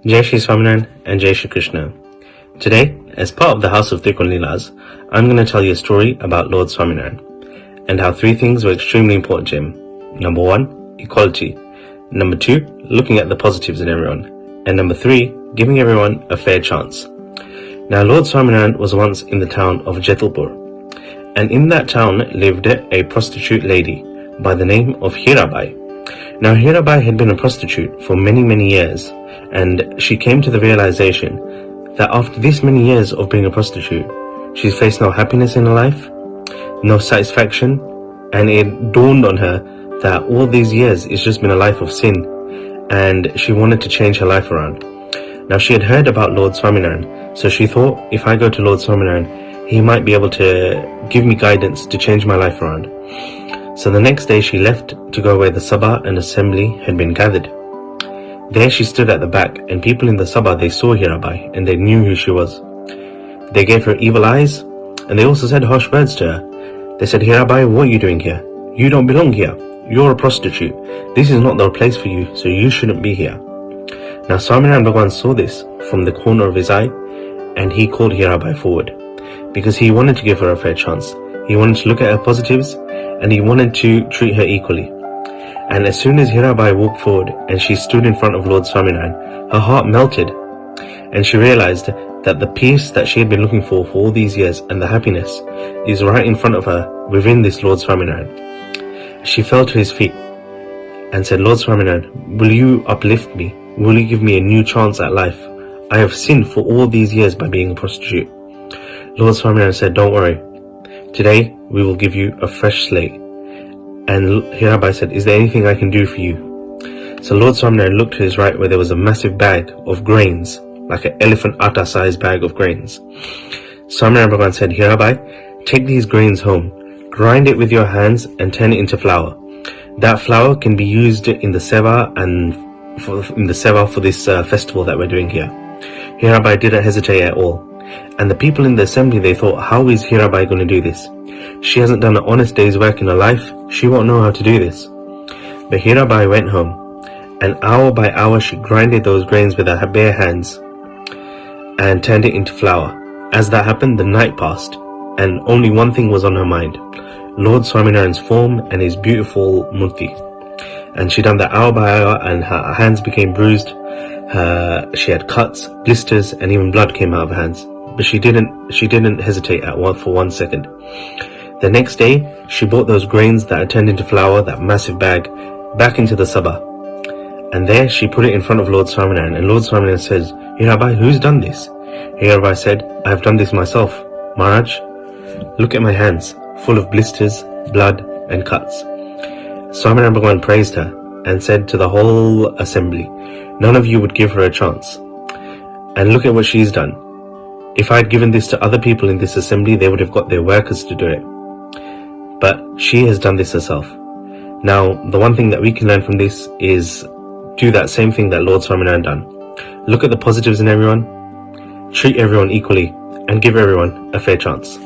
Jai Shri Swaminarayan and Jai Shri Krishna. Today, as part of the House of Trikul Leelas, I'm going to tell you a story about Lord Swaminarayan and how three things were extremely important to him. Number 1, equality. Number 2, looking at the positives in everyone. And number 3, giving everyone a fair chance. Now, Lord Swaminarayan was once in the town of Jetalpur, and in that town lived a prostitute lady by the name of Hirabai. Now, Hirabai had been a prostitute for many years, and she came to the realization that after this many years of being a prostitute, she's faced no happiness in her life, no satisfaction, and it dawned on her that all these years it's just been a life of sin, and she wanted to change her life around. Now, she had heard about Lord Swaminarayan, so she thought, if I go to Lord Swaminarayan, he might be able to give me guidance to change my life around. So the next day she left to go where the Sabha and assembly had been gathered. There she stood at the back, and people in the Sabha, they saw Hirabai and they knew who she was. They gave her evil eyes, and they also said harsh words to her. They said, Hirabai, what are you doing here? You don't belong here. You're a prostitute. This is not the place for you, so you shouldn't be here. Now Swaminarayan Bhagwan saw this from the corner of his eye, and he called Hirabai forward, because he wanted to give her a fair chance. He wanted to look at her positives, and he wanted to treat her equally. And as soon as Hirabai walked forward and she stood in front of Lord Swaminarayan, her heart melted, and she realized that the peace that she had been looking for all these years and the happiness is right in front of her within this Lord Swaminarayan. She fell to his feet and said, Lord Swaminarayan, will you uplift me? Will you give me a new chance at life? I have sinned for all these years by being a prostitute. Lord Swaminarayan said, don't worry. Today we will give you a fresh slate. And Hirabai said, is there anything I can do for you? So Lord Swaminarayan looked to his right where there was a massive bag of grains, like an elephant atta sized bag of grains. Swaminarayan Bhagwan said, Hirabai, take these grains home, grind it with your hands and turn it into flour. That flour can be used in the seva for this festival that we're doing here. Hirabai didn't hesitate at all. And the people in the assembly, they thought, how is Hirabai going to do this? She hasn't done an honest day's work in her life. She won't know how to do this. But Hirabai went home, and hour by hour she grinded those grains with her bare hands and turned it into flour. As that happened, the night passed, and only one thing was on her mind: Lord Swaminarayan's form and his beautiful murti. And she done that hour by hour, and her hands became bruised. She had cuts, blisters, and even blood came out of her hands. But she didn't hesitate for 1 second. The next day, she brought those grains that had turned into flour, that massive bag, back into the Sabha. And there she put it in front of Lord Swaminarayan, and Lord Swaminarayan says, Hirabai, who's done this? Hirabai said, I have done this myself. Maharaj, look at my hands, full of blisters, blood, and cuts. Swaminarayan Bhagwan praised her and said to the whole assembly, none of you would give her a chance. And look at what she's done. If I had given this to other people in this assembly, they would have got their workers to do it. But she has done this herself. Now, the one thing that we can learn from this is do that same thing that Lord Swaminarayan done. Look at the positives in everyone, treat everyone equally, and give everyone a fair chance.